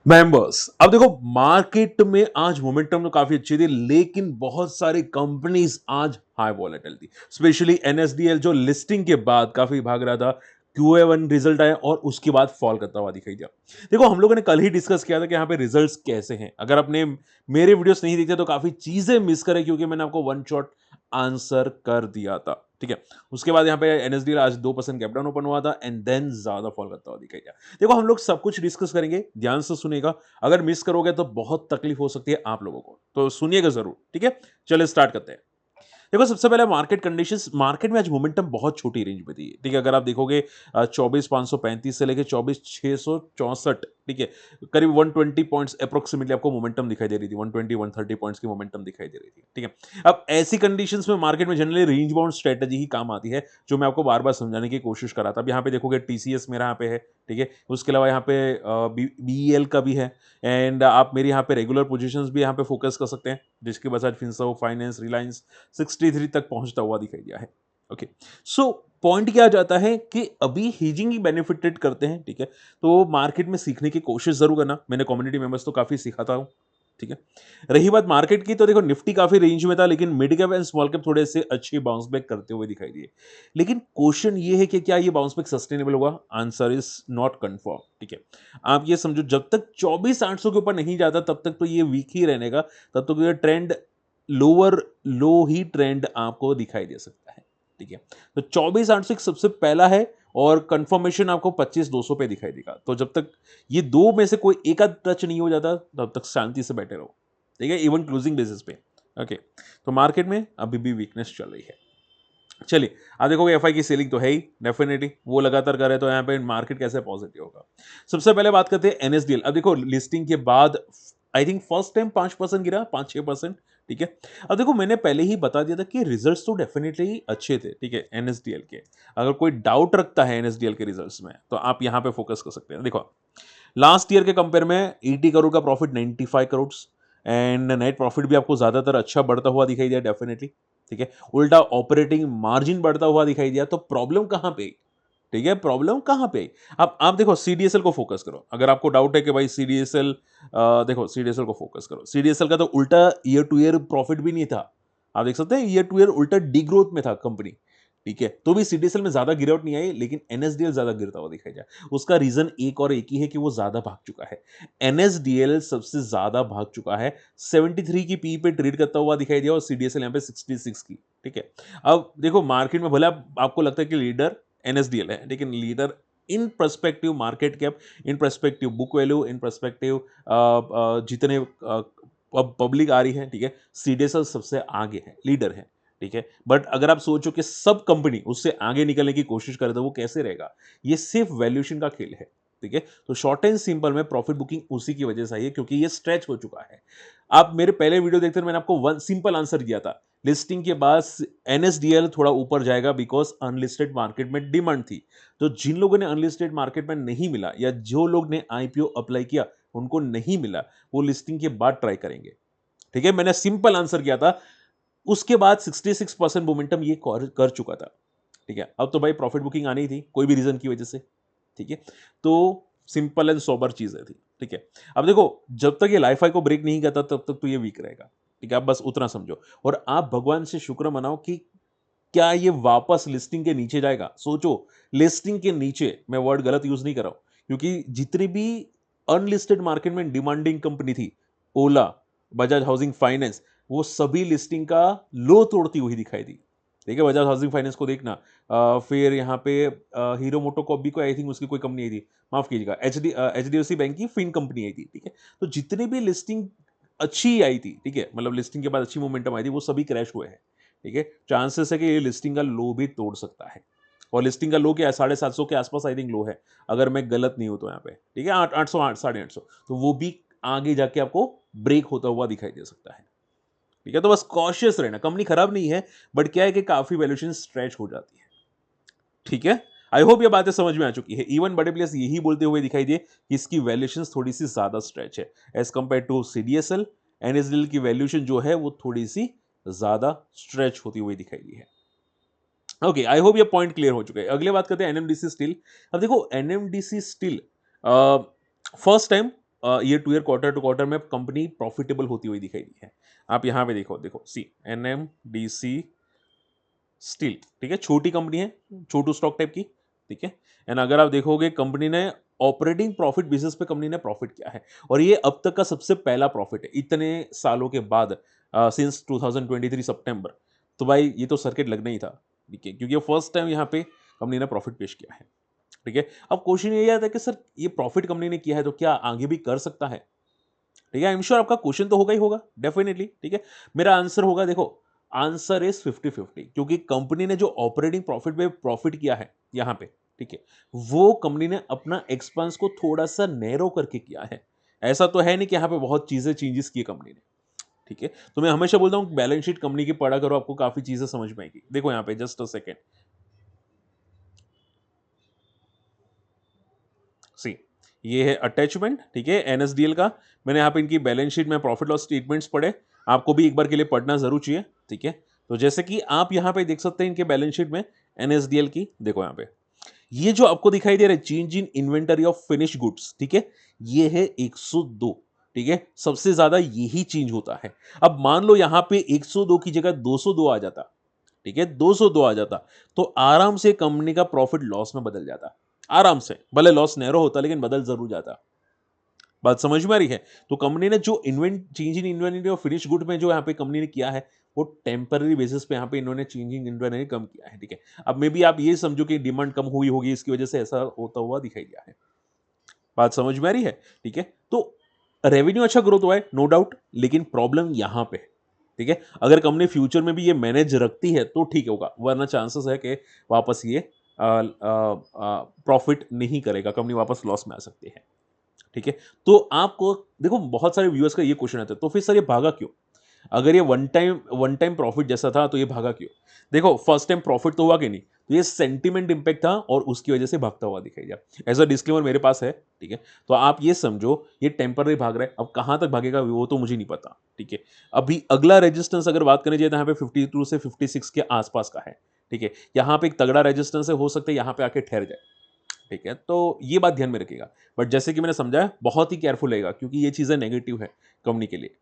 Members, अब देखो market में आज मोमेंटम तो काफी अच्छी थी, लेकिन बहुत सारी कंपनीज आज हाई वॉलेटाइल थी। स्पेशली एनएसडीएल जो लिस्टिंग के बाद काफी भाग रहा था, क्यूए1 रिजल्ट आया और उसके बाद फॉल करता हुआ दिखाई दिया। देखो हम लोगों ने कल ही डिस्कस किया था कि यहाँ पे रिजल्ट्स कैसे हैं। अगर आपने मेरे वीडियोस नहीं देखे तो काफी चीजें मिस करें, क्योंकि मैंने आपको वन शॉट आंसर कर दिया था। ठीक है, उसके बाद यहाँ पे एनएसडीएल आज 2% गैप डाउन ओपन हुआ था एंड देन ज्यादा फॉल करता हुआ दिखाई दिया। देखो हम लोग सब कुछ डिस्कस करेंगे, ध्यान से सुनिएगा। अगर मिस करोगे तो बहुत तकलीफ हो सकती है आप लोगों को, तो सुनिएगा जरूर। ठीक है, चलिए स्टार्ट करते हैं। देखो सबसे पहले मार्केट कंडीशंस। मार्केट में आज मोमेंटम बहुत छोटी रेंज में थी। ठीक है, अगर आप देखोगे 24,535 से लेके 24,664, ठीक है, करीब 120 पॉइंट्स अप्रोक्सीमेटली आपको मोमेंटम दिखाई दे रही थी। 120 130 पॉइंट्स की मोमेंटम दिखाई दे रही थी। ठीक है, अब ऐसी कंडीशंस में मार्केट में जनरली रेंज बाउंड स्ट्रेटजी ही काम आती है, जो मैं आपको बार बार समझाने की कोशिश कर रहा था। अब यहाँ पे देखोगे टीसीएस मेरा यहाँ पे है। ठीक है, उसके अलावा यहाँ पे बीईएल का भी है, एंड आप मेरे यहाँ पे रेगुलर पोजीशंस भी यहाँ पे फोकस कर सकते हैं, जिसके बजाज फिनसर्व फाइनेंस रिलायंस 63 तक पहुंचता हुआ दिखाई दिया है। ओके, सो पॉइंट क्या आ जाता है कि अभी हीजिंग ही बेनिफिटेड करते हैं। ठीक है, तो मार्केट में सीखने की कोशिश जरूर करना। मैंने कम्युनिटी मेंबर्स तो काफी सिखाता हूं। ठीक है, रही बात मार्केट की, तो देखो निफ्टी काफी रेंज में था, लेकिन mid cap and small cap थोड़े से अच्छे बाउंस बैक करते हुए दिखाई दिए। लेकिन क्वेश्चन ये है कि क्या ये बाउंस बैक सस्टेनेबल होगा? Answer is not confirm. ठीक है, आप ये समझो जब तक 24,800 के ऊपर नहीं जाता तब तक तो ये वीक ही रहने का, तब तक ये ट्रेंड लोअर लो ही ट्रेंड आपको दिखाई दे सकता है। ठीक है, तो 24,800 सबसे पहला है, और कंफर्मेशन आपको 25,200 पे दिखाई देगा। तो जब तक ये दो में से कोई एक आध टच नहीं हो जाता तब तक शांति से बैठे रहो। ठीक है, इवन क्लोजिंग बेसिस पे। ओके, तो मार्केट में अभी भी वीकनेस चल रही है। चलिए, आप देखोगे एफआई की सेलिंग तो है ही, डेफिनेटली वो लगातार करे तो यहाँ पे मार्केट कैसे पॉजिटिव होगा। सबसे पहले बात करते हैं एनएसडीएल। अब देखो लिस्टिंग के बाद आई थिंक फर्स्ट टाइम 5% गिरा, 5-6%। ठीक है, अब देखो मैंने पहले ही बता दिया था कि रिजल्ट्स तो डेफिनेटली अच्छे थे। ठीक है, एनएसडीएल के, अगर कोई डाउट रखता है एनएसडीएल के रिजल्ट्स में तो आप यहाँ पे फोकस कर सकते हैं। देखो लास्ट ईयर के कंपेयर में 80 करोड़ का profit 95 crore, and net profit भी आपको ज्यादातर अच्छा बढ़ता हुआ दिखाई दिया डेफिनेटली। ठीक है, उल्टा ऑपरेटिंग मार्जिन बढ़ता हुआ दिखाई दिया। तो प्रॉब्लम कहां पे आई? ठीक है, प्रॉब्लम कहां पे आई? अब आप देखो सीडीएसएल को फोकस करो। अगर आपको डाउट है कि भाई सीडीएसएल, देखो सीडीएसएल को फोकस करो। सीडीएसएल का तो उल्टा ईयर टू ईयर प्रॉफिट भी नहीं था। आप देख सकते हैं ईयर टू ईयर उल्टा डी ग्रोथ में था कंपनी। ठीक है, तो भी सीडीएसएल में ज्यादा गिरावट नहीं आई, लेकिन एनएसडीएल ज्यादा गिरता हुआ दिखाई दिया। उसका रीजन एक और एक ही है कि वो ज्यादा भाग चुका है। एनएसडीएल सबसे ज्यादा भाग चुका है, 73 की पी पे ट्रेड करता हुआ दिखाई दिया, और सीडीएसएल यहाँ पे 66 की। ठीक है, अब देखो मार्केट में भले आपको लगता है कि लीडर एनएसडीएल है, लेकिन leader in perspective market cap, in perspective book value, in perspective जितने पब्लिक आ रही है, ठीक है, सीडीएसएल सबसे आगे है, लीडर है। ठीक है, बट अगर आप सोचो कि सब कंपनी उससे आगे निकलने की कोशिश करे तो वो कैसे रहेगा? ये सिर्फ वैल्यूएशन का खेल है। ठीक है, तो शॉर्ट एंड सिंपल में प्रॉफिट बुकिंग उसी की वजह से आई है, क्योंकि ये स्ट्रेच हो चुका है। आप मेरे पहले वीडियो देखते हैं, मैंने आपको वन सिंपल आंसर दिया था। लिस्टिंग के बाद एनएसडीएल थोड़ा ऊपर जाएगा, बिकॉज अनलिस्टेड मार्केट में डिमांड थी। तो जिन लोगों ने अनलिस्टेड मार्केट में नहीं मिला, या जो लोग ने आईपीओ अप्लाई किया उनको नहीं मिला, वो लिस्टिंग के बाद ट्राई करेंगे। ठीक है, मैंने सिंपल आंसर किया था। उसके बाद 66% मोमेंटम ये कर चुका था। ठीक है, अब तो भाई प्रॉफिट बुकिंग आनी ही थी कोई भी रीजन की वजह से। ठीक है, तो सिंपल एंड सोबर चीजें थी। ठीक है, अब देखो जब तक ये लाइफ हाई को ब्रेक नहीं करता तब तक तो ये वीक रहेगा। ठीक है, आप बस उतना समझो, और आप भगवान से शुक्र मनाओ कि क्या ये वापस लिस्टिंग के नीचे जाएगा। सोचो, लिस्टिंग के नीचे, मैं वर्ड गलत यूज नहीं कर रहा हूं, क्योंकि जितनी भी अनलिस्टेड मार्केट में डिमांडिंग कंपनी थी, ओला, बजाज हाउसिंग फाइनेंस, वो सभी लिस्टिंग का लो तोड़ती हुई दिखाई दी। ठीक है, बजाज हाउसिंग फाइनेंस को देखना। फिर यहाँ पे हीरो मोटोकॉप भी कोई आई थिंक उसकी कोई कंपनी आई थी, माफ कीजिएगा, एचडीएफसी बैंक की फिन कंपनी आई थी। ठीक है, तो जितनी भी लिस्टिंग अच्छी आई थी, ठीक है, मतलब लिस्टिंग के बाद अच्छी मोमेंटम आई थी, वो सभी क्रैश हुए हैं। ठीक है, चांसेस है कि ये लिस्टिंग का लो भी तोड़ सकता है, और लिस्टिंग का लो क्या है, 750 के आसपास आई थिंक लो है, अगर मैं गलत नहीं हूं तो यहाँ पे। ठीक है, 800, 850, तो वो भी आगे जाके आपको ब्रेक होता हुआ दिखाई दे सकता है। ठीक है, तो बस कॉशियस रहना। कंपनी खराब नहीं है, बट क्या है कि काफी वैल्यूएशन स्ट्रेच हो जाती है। ठीक है, आई होप ये बातें समझ में आ चुकी है। इवन बड़े प्लेयर्स यही बोलते हुए दिखाई दिए कि इसकी वैल्यूएशन थोड़ी सी ज्यादा स्ट्रेच है as compare to CDSL. NSDL की वैल्यूएशन जो है वो थोड़ी सी ज्यादा स्ट्रेच होती हुई दिखाई दी है। ओके, आई होप ये पॉइंट क्लियर हो चुका है। अगले बात करते हैं एनएमडीसी स्टील। अब देखो NMDC steel first time year to year, quarter to quarter में कंपनी प्रॉफिटेबल होती हुई दिखाई दी है। आप यहाँ पे देखो, सी एनएमडीसी स्टील, ठीक है, छोटी कंपनी है, छोटू स्टॉक टाइप की, ठीक है। एंड अगर आप देखोगे कंपनी ने ऑपरेटिंग प्रॉफिट बेसिस पे कंपनी ने प्रॉफिट किया है, और ये अब तक का सबसे पहला प्रॉफिट है इतने सालों के बाद, सिंस 2023 सितंबर। तो भाई ये तो सर्किट लगना ही था, ठीक है, क्योंकि फर्स्ट टाइम यहाँ पे कंपनी ने प्रॉफिट पेश किया है, ठीक है। अब क्वेश्चन ये आता है कि सर ये प्रॉफिट कंपनी ने किया है तो क्या आगे भी कर सकता है, ठीक है। आई एम श्योर आपका क्वेश्चन तो होगा ही होगा, डेफिनेटली, ठीक है। मेरा आंसर होगा, देखो आंसर इज 50-50, क्योंकि कंपनी ने जो ऑपरेटिंग प्रॉफिट पे प्रॉफिट किया है यहाँ पे, ठीक है, वो कंपनी ने अपना एक्सपेंस को थोड़ा सा नैरो करके किया है। ऐसा तो है नहीं कि यहाँ पे बहुत चीजें चेंजेस की कंपनी ने, ठीक है। तो मैं हमेशा बोलता हूँ बैलेंस शीट कंपनी की पढ़ा करो, आपको काफी चीजें समझ में आएगी। देखो यहाँ पे जस्ट अ सेकेंड, सी ये है अटैचमेंट, ठीक है, एनएसडीएल का। मैंने यहाँ पे इनकी बैलेंस शीट में प्रॉफिट लॉस स्टेटमेंट्स पढ़े, आपको भी एक बार के लिए पढ़ना जरूर चाहिए, ठीक है। तो जैसे कि आप यहाँ पे देख सकते हैं इनके बैलेंस शीट में एनएसडीएल की, देखो यहाँ पे ये जो आपको दिखाई दे रहा है change in inventory of finish goods, ठीक है, ये है 102, ठीक है, सबसे ज्यादा यही चेंज होता है। अब मान लो यहाँ पे 102 की जगह 202 आ जाता, ठीक है, 202 आ जाता, तो आराम से कंपनी का प्रॉफिट लॉस में बदल जाता, आराम से, भले लॉस नैरो होता लेकिन बदल जरूर जाता। बात समझ में आ रही है? तो कंपनी ने जो इन्वेंट चेंज इन इन्वेंटरी और फिनिश गुड में जो यहाँ पे कंपनी ने किया है, वो टेम्पररी बेसिस पे यहाँ पे इन्होंने चेंज इन इन्वेंटरी कम किया है, ठीक है। अब मे बी आप ये समझो कि डिमांड कम हुई होगी, इसकी वजह से ऐसा होता हुआ दिखाई दिया है। बात समझ में आ रही है? ठीक है, तो रेवेन्यू अच्छा ग्रोथ हुआ है, नो डाउट, लेकिन प्रॉब्लम यहाँ पे है, ठीक है। अगर कंपनी फ्यूचर में भी ये मैनेज रखती है तो ठीक होगा, वरना चांसेस है कि वापस ये प्रॉफिट नहीं करेगा, कंपनी वापस लॉस में आ सकती है, ठीक है। तो आपको देखो बहुत सारे व्यूअर्स का ये क्वेश्चन आता है, तो फिर सर ये भागा क्यों? अगर ये वन टाइम प्रॉफिट जैसा था तो ये भागा क्यों? देखो फर्स्ट टाइम प्रॉफिट तो हुआ कि नहीं, तो ये सेंटिमेंट इंपैक्ट था और उसकी वजह से भागता हुआ दिखाई दिया। एज अ डिस्क्लेमर मेरे पास है, ठीक है। तो आप ये समझो ये टेम्पररी भाग रहा है, अब कहां तक भागेगा वो तो मुझे नहीं पता, ठीक है। अभी अगला रेजिस्टेंस अगर बात करें जाए तो यहाँ पे 52 से 56 के आसपास का है, ठीक है। यहाँ पे एक तगड़ा रेजिस्टेंस है, हो सकता है यहाँ पे आके ठहर जाए, ठीक है। तो ये बात ध्यान में रखिएगा, बट जैसे कि मैंने समझाया बहुत ही केयरफुल रहेगा, क्योंकि ये चीजें नेगेटिव है कंपनी के लिए,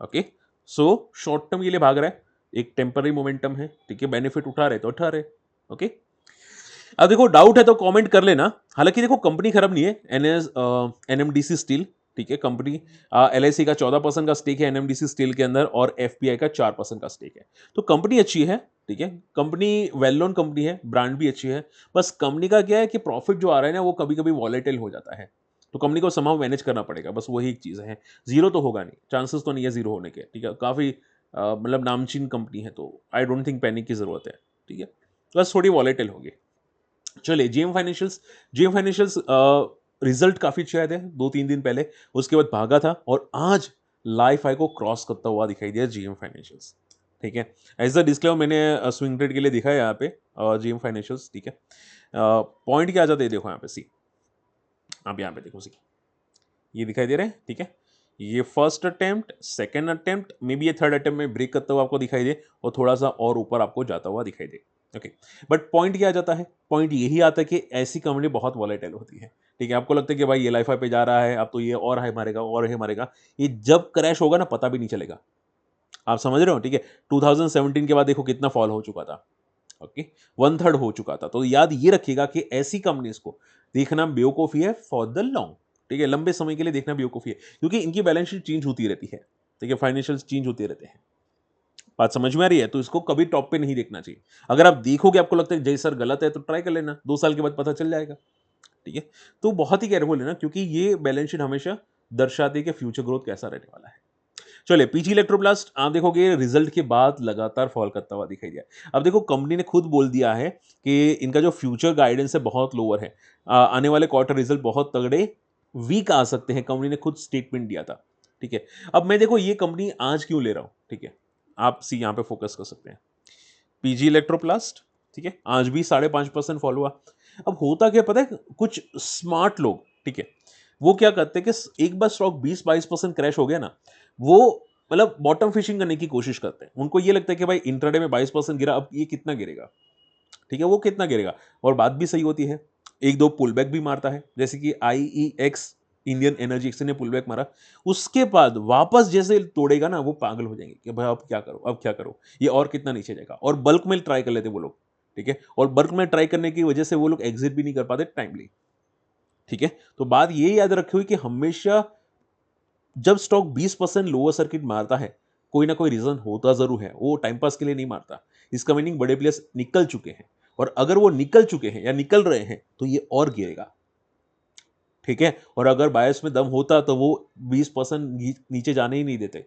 ओके। सो शॉर्ट टर्म के लिए भाग रहा है, एक टेम्पररी मोमेंटम है, ठीक है, बेनिफिट उठा रहे तो उठा रहे, ओके। अब देखो डाउट है तो कमेंट कर लेना। हालांकि देखो कंपनी खराब नहीं है, एनएमडीसी स्टील, ठीक है, कंपनी एलआईसी का 14% का स्टेक है एनएमडीसी स्टील के अंदर, और एफपीआई का 4% का स्टेक है। तो कंपनी अच्छी है, ठीक है, कंपनी वेल नोन कंपनी है, ब्रांड भी अच्छी है। बस कंपनी का क्या है कि प्रॉफिट जो आ रहा है ना वो कभी कभी वॉलेटाइल हो जाता है, तो कंपनी को समहाउ मैनेज करना पड़ेगा, बस वही एक चीज़ है। जीरो तो होगा नहीं, चांसेस तो नहीं है जीरो होने के, ठीक है, काफ़ी मतलब नामचीन कंपनी है, तो आई डोंट थिंक पैनिक की ज़रूरत है, ठीक है, बस थोड़ी वॉलेटाइल होगी। चलिए जीएम फाइनेंशियल्स रिजल्ट काफी अच्छे आए थे 2-3 दिन पहले, उसके बाद भागा था और आज लाइफ हाई को क्रॉस करता हुआ दिखाई दिया जीएम फाइनेंशियल्स, ठीक है। एज अ डिस्क्लेमर मैंने स्विंग ट्रेड के लिए दिखा है यहाँ पे जीएम फाइनेंशियल्स, ठीक है। पॉइंट क्या आ जाते हैं देखो यहाँ पे, सी आप यहाँ पे देखो, सी ये दिखाई दे रहे हैं, ठीक है। ये first attempt, second attempt, may be ये थर्ड अटेम्प्ट में ब्रेक करता हुआ आपको दिखाई दे और थोड़ा सा और ऊपर आपको जाता हुआ दिखाई दे, ओके। बट पॉइंट क्या आ जाता है? पॉइंट यही आता है कि ऐसी कंपनी बहुत वॉलेटाइल होती है, ठीक है। आपको लगता है कि भाई ये लाइफ पे जा रहा है, अब तो ये और हाई मारेगा और हाई मारेगा, ये जब क्रैश होगा ना पता भी नहीं चलेगा, आप समझ रहे हो, ठीक है। 2017 के बाद देखो कितना फॉल हो चुका था, ओके, 1/3 हो चुका था। तो याद ये रखिएगा कि ऐसी कंपनीज को देखना बेवकूफ़ी है फॉर द लॉन्ग, ठीक है, लंबे समय के लिए देखना बेवकूफ़ी है, क्योंकि इनकी बैलेंस शीट चेंज होती रहती है, ठीक है, फाइनेंशियल चेंज होते रहते हैं। बात समझ में आ रही है? तो इसको कभी टॉप पे नहीं देखना चाहिए। अगर आप देखोगे आपको लगता है जय सर गलत है तो ट्राई कर लेना, 2 साल के बाद पता चल जाएगा, ठीक है। तो बहुत ही केयरफुल है ना, क्योंकि ये बैलेंस शीट हमेशा दर्शाती है कि फ्यूचर ग्रोथ कैसा रहने वाला है। चलिए पीजी इलेक्ट्रोप्लास्ट आप देखोगे रिजल्ट के बाद लगातार फॉल करता हुआ दिखाई दिया। अब देखो कंपनी ने खुद बोल दिया है कि इनका जो फ्यूचर गाइडेंस है बहुत लोअर है, आने वाले क्वार्टर रिजल्ट बहुत तगड़े वीक आ सकते हैं, कंपनी ने खुद स्टेटमेंट दिया था, ठीक है। अब मैं देखो ये कंपनी आज क्यों ले रहा हूं, ठीक है, आप सी यहाँ पे फोकस कर सकते हैं, पीजी इलेक्ट्रोप्लास्ट, ठीक है, आज भी 5.5% फॉल हुआ। अब होता क्या पता है, कुछ स्मार्ट लोग, ठीक है, वो क्या करते हैं कि एक बार स्टॉक 20-22% क्रैश हो गया ना, वो मतलब बॉटम फिशिंग करने की कोशिश करते हैं। उनको ये लगता है कि भाई इंट्राडे में 22% गिरा, अब ये कितना गिरेगा, ठीक है, वो कितना गिरेगा। और बात भी सही होती है, एक दो पुल बैक भी मारता है, जैसे कि IEX इंडियन एनर्जी एक्सचेंज ने पुल बैक मारा, उसके बाद वापस जैसे तोड़ेगा ना, वो पागल हो जाएंगे कि भाई अब क्या करो, अब क्या करो, ये और कितना नीचे जाएगा, और बल्क में ट्राई कर लेते वो लोग। ठीक है, और बल्क में ट्राई करने की वजह से वो लोग एग्जिट भी नहीं कर पाते टाइमली। ठीक है, तो बात ये याद रखी हुई कि हमेशा जब स्टॉक 20% लोअर सर्किट मारता है, कोई ना कोई रीजन होता जरूर है, वो टाइम पास के लिए नहीं मारता। इसका मीनिंग बड़े प्लेयर्स निकल चुके हैं, और अगर वो निकल चुके हैं या निकल रहे हैं तो ये और गिरेगा। ठीक है, और अगर बायस में दम होता तो वो 20% नीचे जाने ही नहीं देते।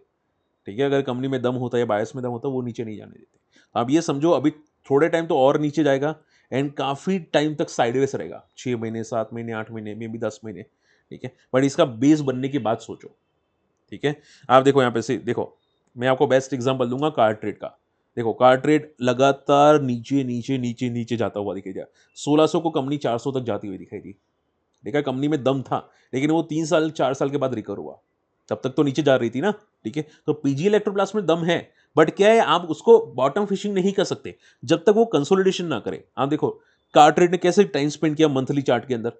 ठीक है, अगर कंपनी में दम होता या बायस में दम होता, वो नीचे नहीं जाने देते। आप ये समझो अभी थोड़े टाइम तो और नीचे जाएगा, एंड काफी टाइम तक साइडवेज रहेगा, 6 महीने, 7 महीने, 8 महीने, मे बी 10 महीने। ठीक है, बट इसका बेस बनने की बात सोचो। ठीक है, आप देखो यहाँ पे से देखो, मैं आपको बेस्ट एग्जांपल दूंगा कार ट्रेड का। देखो कार ट्रेड लगातार नीचे नीचे नीचे नीचे जाता हुआ दिखाई दिया। 1600 को कंपनी 400 तक जाती हुई दिखाई दी। देखा कंपनी में दम था, लेकिन वो 3 साल 4 साल के बाद रिकवर हुआ। तब तक तो नीचे जा रही थी ना। ठीक है, तो पीजी इलेक्ट्रोप्लास्ट में दम है, बट क्या है, आप उसको बॉटम फिशिंग नहीं कर सकते जब तक वो कंसोलिडेशन ना करे। आप देखो कार ट्रेड ने कैसे टाइम स्पेंड किया मंथली चार्ट के अंदर।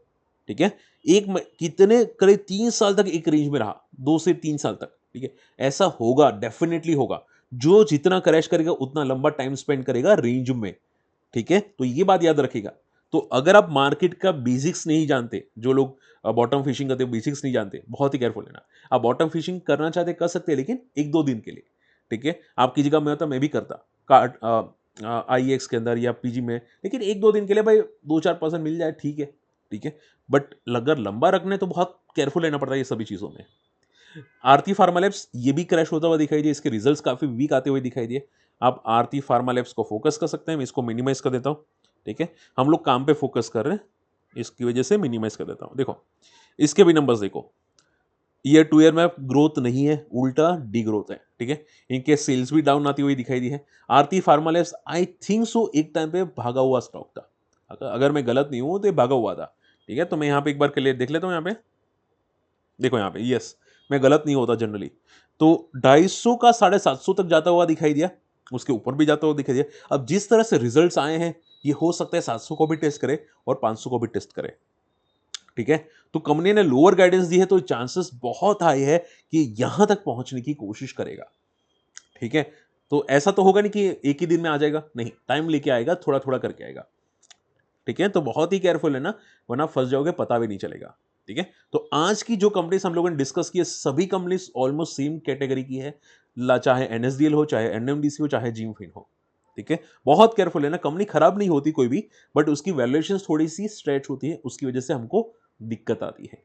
ठीक है, कितने करीब 3 साल तक एक रेंज में रहा, 2 से 3 साल तक। ठीक है, ऐसा होगा, डेफिनेटली होगा। जो जितना क्रैश करेगा उतना लंबा टाइम स्पेंड करेगा रेंज में। ठीक है, तो ये बात याद रखिएगा। तो अगर आप मार्केट का बेसिक्स नहीं जानते, जो लोग बॉटम फिशिंग करते हैं बेसिक्स नहीं जानते, बहुत ही केयरफुल लेना। आप बॉटम फिशिंग करना चाहते कर सकते हैं, लेकिन 1-2 दिन के लिए। ठीक है, आपकी जगह में होता मैं भी करता, कार्ड आईएक्स के अंदर या पीजी में, लेकिन 1-2 दिन के लिए भाई 2-4% मिल जाए, ठीक है। ठीक है, बट अगर लंबा रखने तो बहुत केयरफुल लेना पड़ता है ये सभी चीज़ों में। आरती फार्मा लैब्स ये भी क्रैश होता हुआ दिखाई दिए, इसके रिजल्ट्स काफी वीक आते हुए दिखाई दिए। आप आरती फार्मा लैब्स को फोकस कर सकते हैं, मैं इसको मिनिमाइज कर देता हूँ। ठीक है, हम लोग काम पे फोकस कर रहे हैं, इसकी वजह से मिनिमाइज कर देता हूँ। देखो इसके भी नंबर्स देखो, ईयर टू ईयर में ग्रोथ नहीं है, उल्टा डी ग्रोथ है। ठीक है, इनके सेल्स भी डाउन आती हुई दिखाई दी है। Aarti pharma labs I think so एक टाइम पे भागा हुआ स्टॉक था, अगर मैं गलत नहीं हूं तो ये भागा हुआ था। ठीक है, तो मैं यहाँ पे एक बार क्लियर देख लेता हूँ। यहाँ पे देखो, यहाँ पे यस, मैं गलत नहीं होता जनरली। तो 250 का 750 तक जाता हुआ दिखाई दिया, उसके ऊपर भी जाता हुआ दिखाई दिया। अब जिस तरह से रिजल्ट्स आए हैं, ये हो सकता है 700 को भी टेस्ट करे और 500 को भी टेस्ट करे। ठीक है, तो कंपनी ने लोअर गाइडेंस दी है, तो चांसेस बहुत हाई है कि यहां तक पहुंचने की कोशिश करेगा। ठीक है, तो ऐसा तो होगा नहीं कि एक ही दिन में आ जाएगा, नहीं, टाइम लेके आएगा, थोड़ा थोड़ा करके आएगा। ठीक है, तो बहुत ही केयरफुल है ना, वरना फंस जाओगे, पता भी नहीं चलेगा। ठीक है, तो आज की जो कंपनीज हम लोगों ने डिस्कस की है, सभी कंपनीज ऑलमोस्ट सेम कैटेगरी की है, चाहे एनएसडीएल हो, चाहे एनएमडीसी हो, चाहे जिम फिन हो। ठीक है, बहुत केयरफुल है ना, कंपनी खराब नहीं होती कोई भी, बट उसकी वैल्यूएशन थोड़ी सी स्ट्रेच होती है, उसकी वजह से हमको दिक्कत आती है।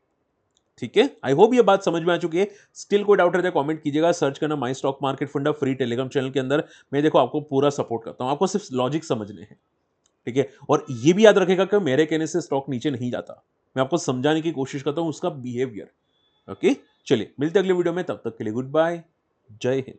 ठीक है, आई होप ये बात समझ में आ चुकी है। स्टिल कोई डाउट रहता है कमेंट कीजिएगा, सर्च करना माई स्टॉक मार्केट फंडा फ्री टेलीग्राम चैनल के अंदर। मैं देखो आपको पूरा सपोर्ट करता हूं, आपको सिर्फ लॉजिक समझने हैं। ठीक है, और ये भी याद रखेगा कि मेरे कहने से स्टॉक नीचे नहीं जाता, मैं आपको समझाने की कोशिश करता हूं उसका बिहेवियर। ओके, चलिए मिलते हैं अगले वीडियो में, तब तक के लिए गुड बाय, जय हिंद।